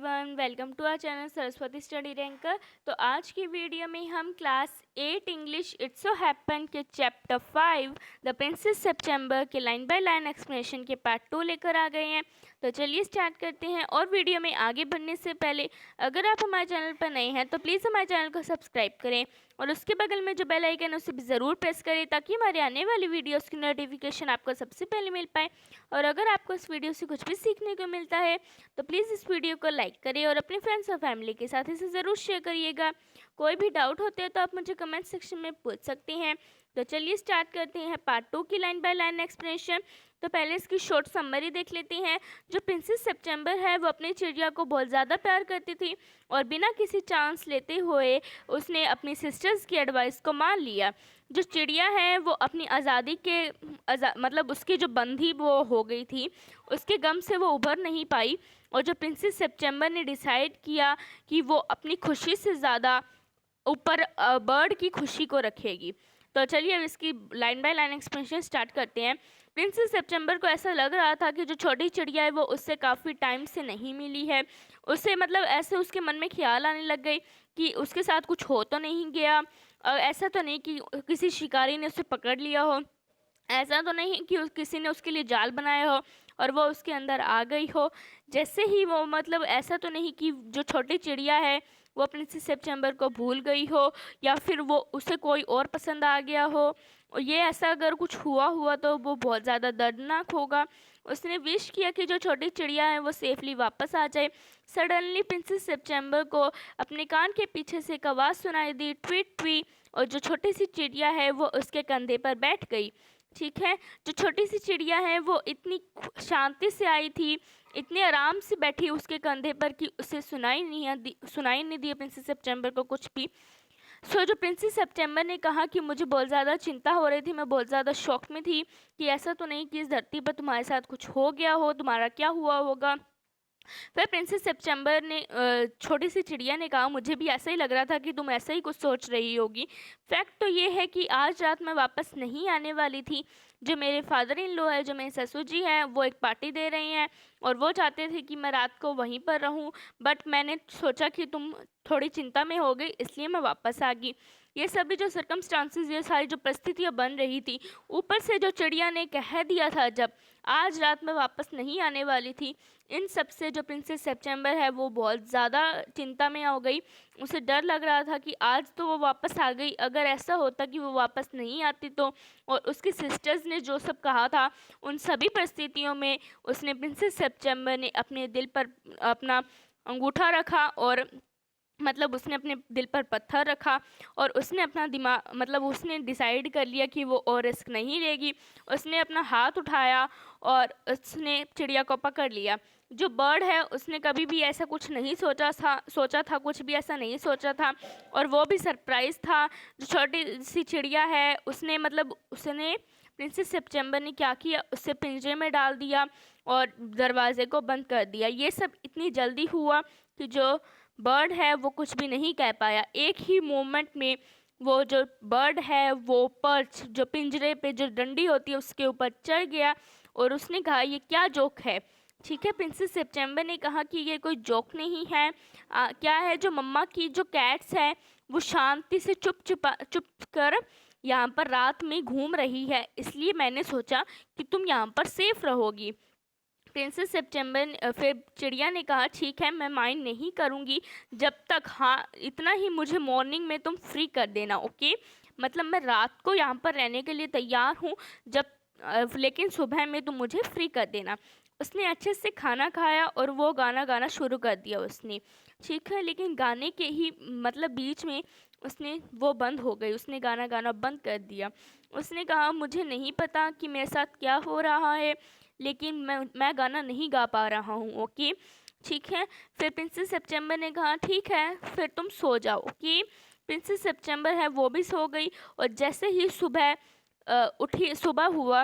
Everyone, welcome to our channel Saraswati study ranker. तो आज की वीडियो में हम class 8 English it's so happen के चैप्टर 5 द प्रिंसेस सेप्टेम्बर के लाइन बाय लाइन एक्सप्लेनेशन के पार्ट 2 लेकर आ गए हैं। तो चलिए स्टार्ट करते हैं। और वीडियो में आगे बढ़ने से पहले अगर आप हमारे चैनल पर नए हैं तो प्लीज़ हमारे चैनल को सब्सक्राइब करें और उसके बगल में जो बेल आइकन है उसे भी ज़रूर प्रेस करें ताकि हमारे आने वाली वीडियोस की नोटिफिकेशन आपको सबसे पहले मिल पाए। और अगर आपको इस वीडियो से कुछ भी सीखने को मिलता है तो प्लीज़ इस वीडियो को लाइक करिए और अपने फ्रेंड्स और फैमिली के साथ इसे ज़रूर शेयर करिएगा। कोई भी डाउट होते हैं तो आप मुझे कमेंट सेक्शन में पूछ सकते हैं। तो चलिए स्टार्ट करते हैं पार्ट 2 की लाइन बाय लाइन एक्सप्लेनेशन। तो पहले इसकी शॉर्ट समरी देख लेते हैं। जो प्रिंसेस सेप्टेम्बर है वो अपनी चिड़िया को बहुत ज़्यादा प्यार करती थी और बिना किसी चांस लेते हुए उसने अपनी सिस्टर्स की एडवाइस को मान लिया। जो चिड़िया है वो अपनी आज़ादी के मतलब उसकी जो बंधी वो हो गई थी, उसके गम से वो उभर नहीं पाई। और जो प्रिंसेस सेप्टेम्बर ने डिसाइड किया कि वो अपनी खुशी से ज़्यादा ऊपर बर्ड की खुशी को रखेगी। तो चलिए अब इसकी line by line explanation start करते हैं। प्रिंसेस सेप्टेम्बर को ऐसा लग रहा था कि जो छोटी चिड़िया है वो उससे काफ़ी टाइम से नहीं मिली है। उससे मतलब ऐसे उसके मन में ख्याल आने लग गई कि उसके साथ कुछ हो तो नहीं गया, ऐसा तो नहीं कि किसी शिकारी ने उसे पकड़ लिया हो, ऐसा तो नहीं कि किसी ने उसके लिए जाल बनाया हो और वो उसके अंदर आ गई हो। जैसे ही वो मतलब ऐसा तो नहीं कि जो छोटी चिड़िया है वो प्रिंसेस सेप्टेम्बर को भूल गई हो या फिर वो उसे कोई और पसंद आ गया हो। और ये ऐसा अगर कुछ हुआ तो वो बहुत ज़्यादा दर्दनाक होगा। उसने विश किया कि जो छोटी चिड़िया है वो सेफली वापस आ जाए। सडनली प्रिंसेस सेप्टेम्बर को अपने कान के पीछे से एक आवाज़ सुनाई दी, ट्वीट ट्वी। और जो छोटी सी चिड़िया है वो उसके कंधे पर बैठ गई। ठीक है, जो छोटी सी चिड़िया है वो इतनी शांति से आई थी, इतने आराम से बैठी उसके कंधे पर कि उसे सुनाई नहीं दी प्रिंसेस सेप्टेम्बर को कुछ भी। जो प्रिंसेस सेप्टेम्बर ने कहा कि मुझे बहुत ज़्यादा चिंता हो रही थी, मैं बहुत ज़्यादा शौक में थी कि ऐसा तो नहीं कि इस धरती पर तुम्हारे साथ कुछ हो गया हो, तुम्हारा क्या हुआ होगा। फिर प्रिंसेस सेप्टेम्बर ने छोटी सी चिड़िया ने कहा, मुझे भी ऐसा ही लग रहा था कि तुम ऐसा ही कुछ सोच रही होगी। फैक्ट तो ये है कि आज रात मैं वापस नहीं आने वाली थी। जो मेरे फादर इन लॉ है, जो मेरे ससुर जी हैं, वो एक पार्टी दे रहे हैं और वो चाहते थे कि मैं रात को वहीं पर रहूं, बट मैंने सोचा कि तुम थोड़ी चिंता में हो गई इसलिए मैं वापस आ गई। ये सभी जो सर्कमस्टांसेस, ये सारी जो परिस्थितियाँ बन रही थी, ऊपर से जो चिड़िया ने कह दिया था जब आज रात में वापस नहीं आने वाली थी, इन सब से जो प्रिंसेस सेप्टेम्बर है वो बहुत ज़्यादा चिंता में हो गई। उसे डर लग रहा था कि आज तो वो वापस आ गई, अगर ऐसा होता कि वो वापस नहीं आती तो। और उसकी सिस्टर्स ने जो सब कहा था उन सभी परिस्थितियों में उसने प्रिंसेस सेप्टेम्बर ने अपने दिल पर अपना अंगूठा रखा और मतलब उसने अपने दिल पर पत्थर रखा और उसने अपना दिमाग मतलब उसने डिसाइड कर लिया कि वो और रिस्क नहीं लेगी। उसने अपना हाथ उठाया और उसने चिड़िया को पकड़ लिया। जो बर्ड है उसने कभी भी ऐसा कुछ नहीं सोचा था कुछ भी ऐसा नहीं सोचा था और वो भी सरप्राइज था। जो छोटी सी चिड़िया है उसने मतलब उसने प्रिंसेस सेप्टेम्बर ने क्या किया, उसे पिंजरे में डाल दिया और दरवाजे को बंद कर दिया। ये सब इतनी जल्दी हुआ कि जो बर्ड है वो कुछ भी नहीं कह पाया। एक ही मोमेंट में वो जो बर्ड है वो पर्च जो पिंजरे पे जो डंडी होती है उसके ऊपर चढ़ गया और उसने कहा, ये क्या जोक है। ठीक है, प्रिंसेस सेप्टेम्बर ने कहा कि ये कोई जोक नहीं है। क्या है, जो मम्मा की जो कैट्स है वो शांति से चुप कर यहाँ पर रात में घूम रही है, इसलिए मैंने सोचा कि तुम यहाँ पर सेफ रहोगी। प्रिंसेस सेप्टेम्बर फिर चिड़िया ने कहा, ठीक है मैं माइंड नहीं करूँगी जब तक, हाँ इतना ही, मुझे मॉर्निंग में तुम फ्री कर देना, ओके। मतलब मैं रात को यहाँ पर रहने के लिए तैयार हूँ जब लेकिन सुबह में तुम मुझे फ्री कर देना। उसने अच्छे से खाना खाया और वो गाना गाना शुरू कर दिया उसने। ठीक है, लेकिन गाने के ही मतलब बीच में उसने वो बंद हो गई, उसने गाना गाना बंद कर दिया। उसने कहा, मुझे नहीं पता कि मेरे साथ क्या हो रहा है लेकिन मैं गाना नहीं गा पा रहा हूँ, ओके। ठीक है, फिर प्रिंसेस सेप्टेम्बर ने कहा, ठीक है फिर तुम सो जाओ, ओके। प्रिंसेस सेप्टेम्बर है वो भी सो गई और जैसे ही सुबह हुआ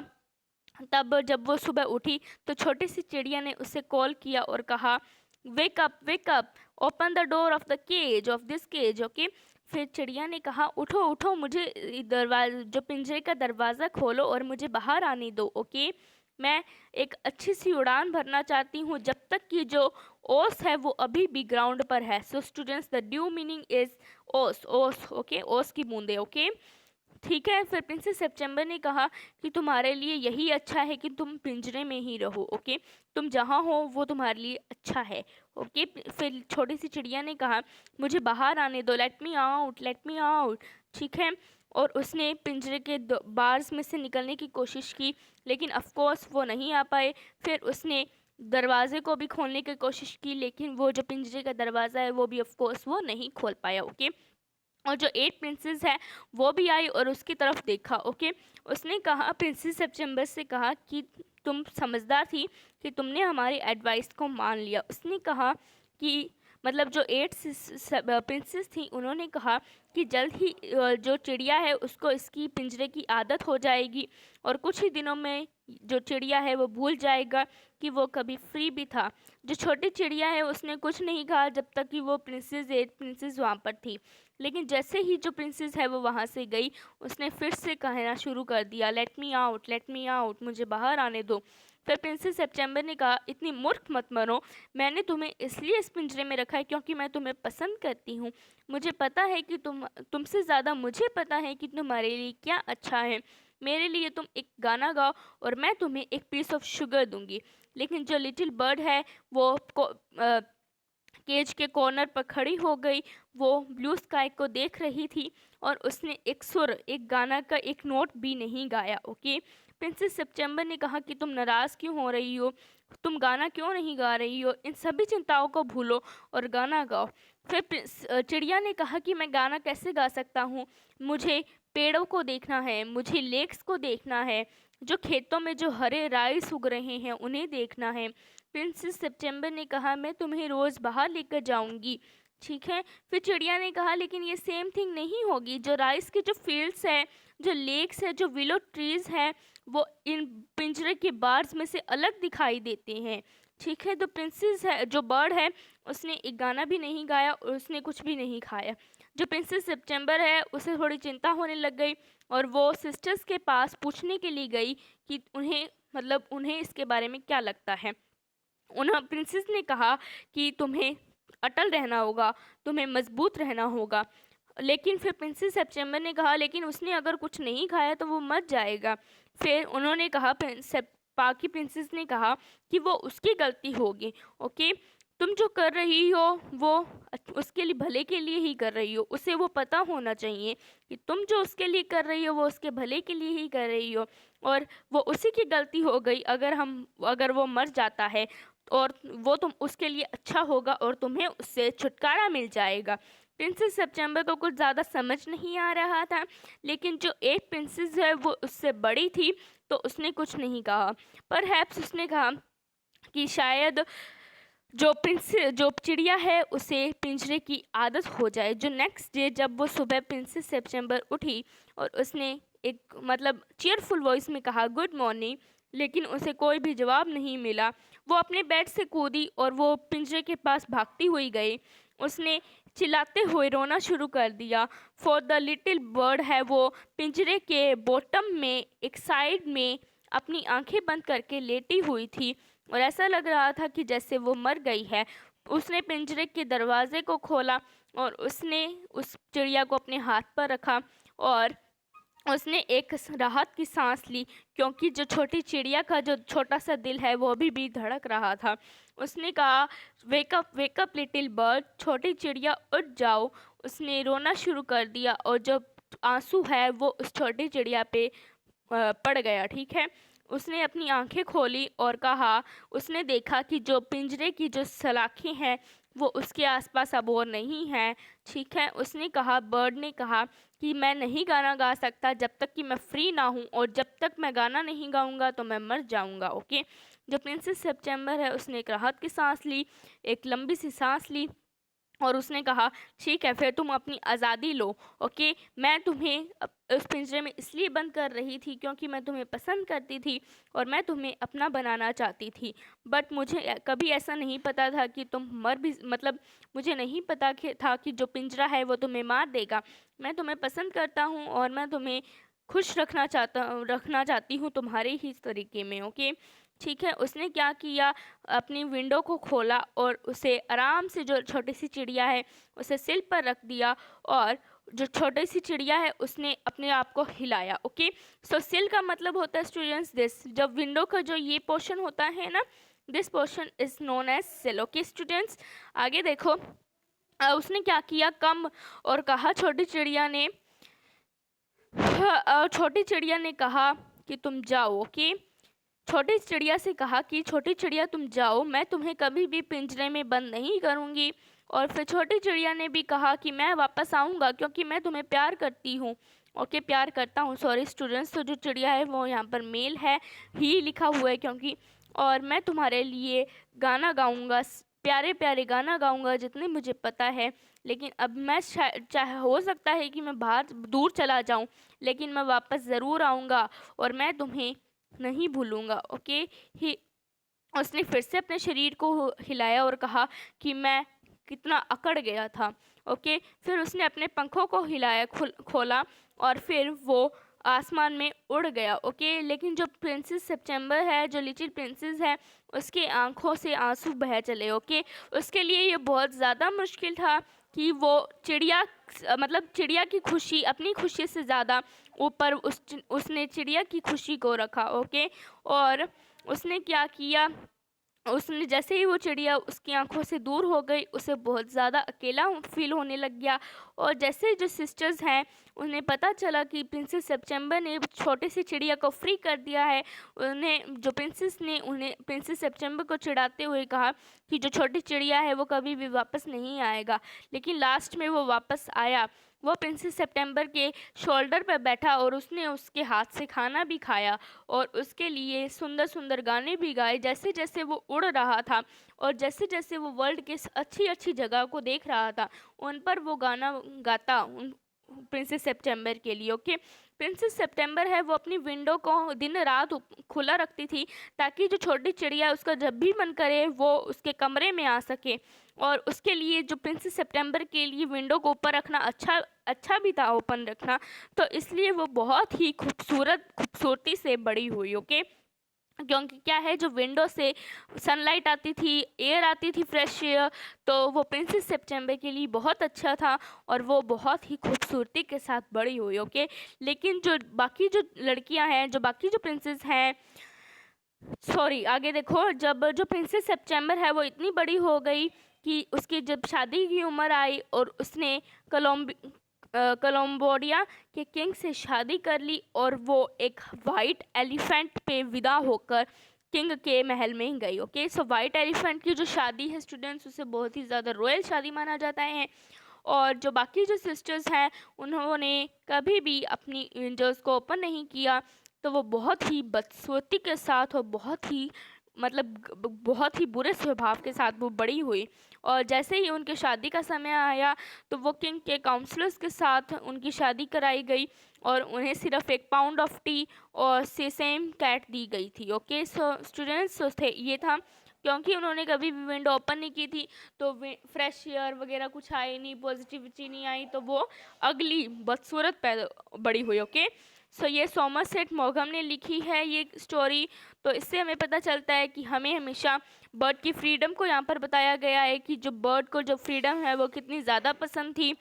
तब जब वो सुबह उठी तो छोटी सी चिड़िया ने उसे कॉल किया और कहा, wake up, open the door of the cage of this cage, okay. फिर चिड़िया ने कहा, उठो उठो, मुझे जो पिंजरे का दरवाज़ा खोलो और मुझे बाहर आने दो, ओके। मैं एक अच्छी सी उड़ान भरना चाहती हूँ जब तक कि जो ओस है वो अभी भी ग्राउंड पर है। So students, the due meaning is ओस, ओस, ओके, ओस की बूंदे, ओके, ठीक है। फिर प्रिंसेस सेप्टेम्बर ने कहा कि तुम्हारे लिए यही अच्छा है कि तुम पिंजरे में ही रहो, ओके, तुम जहाँ हो वो तुम्हारे लिए अच्छा है, ओके। फिर छोटी सी चिड़िया ने कहा मुझे बाहर आने दो, let me out, let me out, ठीक है। और उसने पिंजरे के बार्स में से निकलने की कोशिश की, लेकिन ऑफ कोर्स वो नहीं आ पाए। फिर उसने दरवाजे को भी खोलने की कोशिश की, लेकिन वो जो पिंजरे का दरवाज़ा है वो भी ऑफ कोर्स वो नहीं खोल पाया, ओके। और जो 8 प्रिंसेस है वो भी आई और उसकी तरफ देखा, ओके। उसने कहा, प्रिंसेस सेप्टेम्बर से कहा कि तुम समझदार थी कि तुमने हमारी एडवाइस को मान लिया। उसने कहा कि मतलब जो 8 प्रिंसेस थी उन्होंने कहा कि जल्द ही जो चिड़िया है उसको इसकी पिंजरे की आदत हो जाएगी और कुछ ही दिनों में जो चिड़िया है वो भूल जाएगा कि वो कभी फ्री भी था। जो छोटी चिड़िया है उसने कुछ नहीं कहा जब तक कि वो प्रिंसेस 8 प्रिंसेस वहाँ पर थी, लेकिन जैसे ही जो प्रिंसेस है वो वहाँ से गई उसने फिर से कहना शुरू कर दिया, let me out, let me out, मुझे बाहर आने दो। फिर प्रिंसेस सेप्टेम्बर ने कहा, इतनी मूर्ख मत बनो, मैंने तुम्हें इसलिए इस पिंजरे में रखा है क्योंकि मैं तुम्हें पसंद करती हूँ। मुझे पता है कि तुमसे ज़्यादा मुझे पता है कि तुम्हारे लिए क्या अच्छा है। मेरे लिए तुम एक गाना गाओ और मैं तुम्हें एक पीस ऑफ शुगर दूंगी। लेकिन जो लिटिल बर्ड है वो केज के कॉर्नर पर खड़ी हो गई। वो ब्लू स्काई को देख रही थी और उसने एक सुर, एक गाना का एक नोट भी नहीं गाया, ओके। प्रिंसेस सेप्टेम्बर ने कहा कि तुम नाराज़ क्यों हो रही हो, तुम गाना क्यों नहीं गा रही हो, इन सभी चिंताओं को भूलो और गाना गाओ। फिर चिड़िया ने कहा कि मैं गाना कैसे गा सकता हूँ, मुझे पेड़ों को देखना है, मुझे लेक्स को देखना है, जो खेतों में जो हरे राइस उग रहे हैं उन्हें देखना है। प्रिंसेस सेप्टेम्बर ने कहा मैं तुम्हें रोज़ बाहर लेकर जाऊंगी, ठीक है। फिर चिड़िया ने कहा लेकिन ये सेम थिंग नहीं होगी, जो राइस के जो फील्ड्स है, जो लेक्स है, जो विलो ट्रीज है, वो इन पिंजरे के बार्स में से अलग दिखाई देते हैं, ठीक है। तो प्रिंसेस है जो बर्ड है उसने एक गाना भी नहीं गाया और उसने कुछ भी नहीं खाया। जो प्रिंसेस सेप्टेम्बर है उसे थोड़ी चिंता होने लग गई और वो सिस्टर्स के पास पूछने के लिए गई कि उन्हें इसके बारे में क्या लगता है। प्रिंसेस ने कहा कि तुम्हें अटल रहना होगा, तुम्हें मजबूत रहना होगा। लेकिन फिर प्रिंसेस सेप्टेम्बर ने कहा लेकिन उसने अगर कुछ नहीं खाया तो वो मर जाएगा। फिर उन्होंने कहा, बाकी प्रिंसेस ने कहा कि वो उसकी गलती होगी, ओके। तुम जो कर रही हो वो उसके लिए भले के लिए ही कर रही हो, उसे वो पता होना चाहिए कि तुम जो उसके लिए कर रही हो वो उसके भले के लिए ही कर रही हो और वो उसी की गलती हो गई अगर वो मर जाता है और वो तुम उसके लिए अच्छा होगा और तुम्हें उससे छुटकारा मिल जाएगा। प्रिंसेस सेप्टेम्बर को कुछ ज़्यादा समझ नहीं आ रहा था, लेकिन जो एक प्रिंसेस है वो उससे बड़ी थी तो उसने कुछ नहीं कहा। परहैप्स उसने कहा कि शायद जो चिड़िया है उसे पिंजरे की आदत हो जाए। जो नेक्स्ट डे जब वो सुबह प्रिंसेस सेप्टेम्बर उठी और उसने एक चीयरफुल वॉइस में कहा गुड मॉर्निंग, लेकिन उसे कोई भी जवाब नहीं मिला। वो अपने बेड से कूदी और वो पिंजरे के पास भागती हुई गई। उसने चिल्लाते हुए रोना शुरू कर दिया। फॉर द लिटिल बर्ड है वो पिंजरे के बॉटम में एक साइड में अपनी आंखें बंद करके लेटी हुई थी और ऐसा लग रहा था कि जैसे वो मर गई है। उसने पिंजरे के दरवाजे को खोला और उसने उस चिड़िया को अपने हाथ पर रखा और उसने एक राहत की सांस ली, क्योंकि जो छोटी चिड़िया का जो छोटा सा दिल है वो अभी भी धड़क रहा था। उसने कहा वेक अप लिटिल बर्ड, छोटी चिड़िया उठ जाओ। उसने रोना शुरू कर दिया और जो आंसू है वो उस छोटी चिड़िया पे पड़ गया, ठीक है। उसने अपनी आंखें खोली और कहा, उसने देखा कि जो पिंजरे की जो सलाखें हैं वो उसके आसपास अब और नहीं है, ठीक है। उसने कहा, बर्ड ने कहा कि मैं नहीं गाना गा सकता जब तक कि मैं फ्री ना हूँ और जब तक मैं गाना नहीं गाऊंगा तो मैं मर जाऊंगा, ओके। जो प्रिंसेस सेप्टेम्बर है उसने एक राहत की सांस ली, एक लंबी सी सांस ली और उसने कहा ठीक है, फिर तुम अपनी आज़ादी लो, ओके। मैं तुम्हें उस पिंजरे में इसलिए बंद कर रही थी क्योंकि मैं तुम्हें पसंद करती थी और मैं तुम्हें अपना बनाना चाहती थी। बट मुझे कभी ऐसा नहीं पता था कि तुम मर भी मुझे नहीं पता था कि जो पिंजरा है वो तुम्हें मार देगा। मैं तुम्हें पसंद करता हूँ और मैं तुम्हें खुश रखना चाहती हूँ तुम्हारे ही तरीके में। ओके, ठीक है। उसने क्या किया, अपनी विंडो को खोला और उसे आराम से, जो छोटी सी चिड़िया है उसे सिल पर रख दिया, और जो छोटी सी चिड़िया है उसने अपने आप को हिलाया। ओके, सो सिल का मतलब होता है स्टूडेंट्स दिस, जब विंडो का जो ये पोर्शन होता है ना, this portion is known as sill. Okay students, आगे देखो। उसने क्या किया, कम और कहा, छोटी चिड़िया ने कहा कि तुम जाओ। ओके, छोटी चिड़िया से कहा कि छोटी चिड़िया तुम जाओ, मैं तुम्हें कभी भी पिंजरे में बंद नहीं करूँगी। और फिर छोटी चिड़िया ने भी कहा कि मैं वापस आऊँगा क्योंकि मैं तुम्हें प्यार करती हूँ। ओके, प्यार करता हूँ, सॉरी स्टूडेंट्स। तो जो चिड़िया है वो यहाँ पर मेल है, ही लिखा हुआ है क्योंकि। और मैं तुम्हारे लिए गाना गाऊँगा, प्यारे प्यारे गाना गाऊँगा जितने मुझे पता है, लेकिन अब मैं चाहे हो सकता है कि मैं बाहर दूर चला जाऊँ, लेकिन मैं वापस ज़रूर आऊँगा और मैं तुम्हें नहीं भूलूंगा। ओके, ही उसने फिर से अपने शरीर को हिलाया और कहा कि मैं कितना अकड़ गया था। ओके, फिर उसने अपने पंखों को हिलाया, खोला, और फिर वो आसमान में उड़ गया। ओके, लेकिन जो प्रिंसेस सितंबर है, जो लिटिल प्रिंसेस है, उसके आंखों से आंसू बह चले। ओके, उसके लिए ये बहुत ज़्यादा मुश्किल था कि वो चिड़िया, मतलब चिड़िया की खुशी, अपनी खुशी से ज़्यादा ऊपर उसने चिड़िया की खुशी को रखा। ओके, और उसने क्या किया, उसने जैसे ही वो चिड़िया उसकी आंखों से दूर हो गई, उसे बहुत ज़्यादा अकेला फील होने लग गया। और जैसे ही जो सिस्टर्स हैं उन्हें पता चला कि प्रिंसेस सितंबर ने छोटी सी चिड़िया को फ्री कर दिया है, जो प्रिंसेस ने उन्हें प्रिंसेस सितंबर को चिढ़ाते हुए कहा कि जो छोटी चिड़िया है वो कभी भी वापस नहीं आएगा। लेकिन लास्ट में वो वापस आया। वो प्रिंसेस सितंबर के शोल्डर पर बैठा और उसने उसके हाथ से खाना भी खाया और उसके लिए सुंदर सुंदर गाने भी गाए। जैसे जैसे वो उड़ रहा था और जैसे जैसे वो वर्ल्ड के अच्छी अच्छी जगह को देख रहा था, उन पर वो गाना गाता प्रिंसेस सितंबर के लिए। ओके, प्रिंसेस सितंबर है वो अपनी विंडो को दिन रात खुला रखती थी ताकि जो छोटी चिड़िया उसका जब भी मन करे वो उसके कमरे में आ सके। और उसके लिए जो प्रिंसेस सितंबर के लिए विंडो को ऊपर रखना अच्छा भी था, ओपन रखना, तो इसलिए वो बहुत ही खूबसूरती से बड़ी हुई। ओके, क्योंकि क्या है, जो विंडो से सनलाइट आती थी, एयर आती थी, फ्रेश एयर, तो वो प्रिंसेस सितंबर के लिए बहुत अच्छा था और वो बहुत ही खूबसूरती के साथ बड़ी हुई। ओके, लेकिन जो बाकी जो लड़कियां हैं, जो बाकी जो प्रिंसेस हैं, सॉरी आगे देखो, जब जो प्रिंसेस सितंबर है वो इतनी बड़ी हो गई कि उसकी जब शादी की उम्र आई और उसने कोलम्बोडिया के किंग से शादी कर ली और वो एक वाइट एलिफेंट पे विदा होकर किंग के महल में गई। ओके, सो वाइट एलिफेंट की जो शादी है स्टूडेंट्स, उसे बहुत ही ज़्यादा रॉयल शादी माना जाता है। और जो बाकी जो सिस्टर्स हैं उन्होंने कभी भी अपनी विंडोज़ को ओपन नहीं किया, तो वो बहुत ही बदसूरती के साथ और बहुत ही बहुत ही बुरे स्वभाव के साथ वो बड़ी हुई। और जैसे ही उनके शादी का समय आया तो वो किंग के काउंसलर्स के साथ उनकी शादी कराई गई और उन्हें सिर्फ 1 पाउंड ऑफ टी और सेम कैट दी गई थी। ओके, सो स्टूडेंट्स ये था, क्योंकि उन्होंने कभी भी विंडो ओपन नहीं की थी तो फ्रेश एयर वगैरह कुछ आई नहीं, पॉजिटिविटी नहीं आई, तो वो अगली बदसूरत पैदा बड़ी हुई। ओके, सो ये सोमरसेट मॉगम ने लिखी है ये स्टोरी। तो इससे हमें पता चलता है कि हमें हमेशा बर्ड की फ्रीडम को यहाँ पर बताया गया है कि जो बर्ड को जो फ्रीडम है वो कितनी ज़्यादा पसंद थी,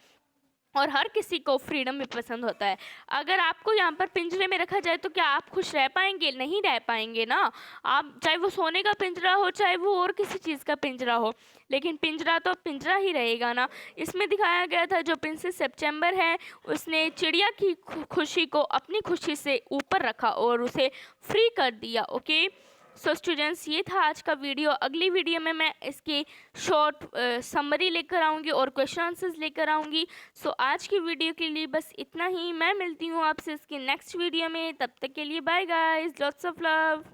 और हर किसी को फ्रीडम भी पसंद होता है। अगर आपको यहाँ पर पिंजरे में रखा जाए तो क्या आप खुश रह पाएंगे? नहीं रह पाएंगे ना। आप चाहे वो सोने का पिंजरा हो, चाहे वो और किसी चीज़ का पिंजरा हो, लेकिन पिंजरा तो पिंजरा ही रहेगा ना। इसमें दिखाया गया था जो प्रिंसेस सितंबर है उसने चिड़िया की खुशी को अपनी खुशी से ऊपर रखा और उसे फ्री कर दिया। ओके, सो स्टूडेंट्स ये था आज का वीडियो। अगली वीडियो में मैं इसकी शॉर्ट समरी लेकर आऊँगी और क्वेश्चन आंसर्स लेकर आऊँगी। सो आज की वीडियो के लिए बस इतना ही। मैं मिलती हूँ आपसे इसके नेक्स्ट वीडियो में, तब तक के लिए bye guys, lots of love.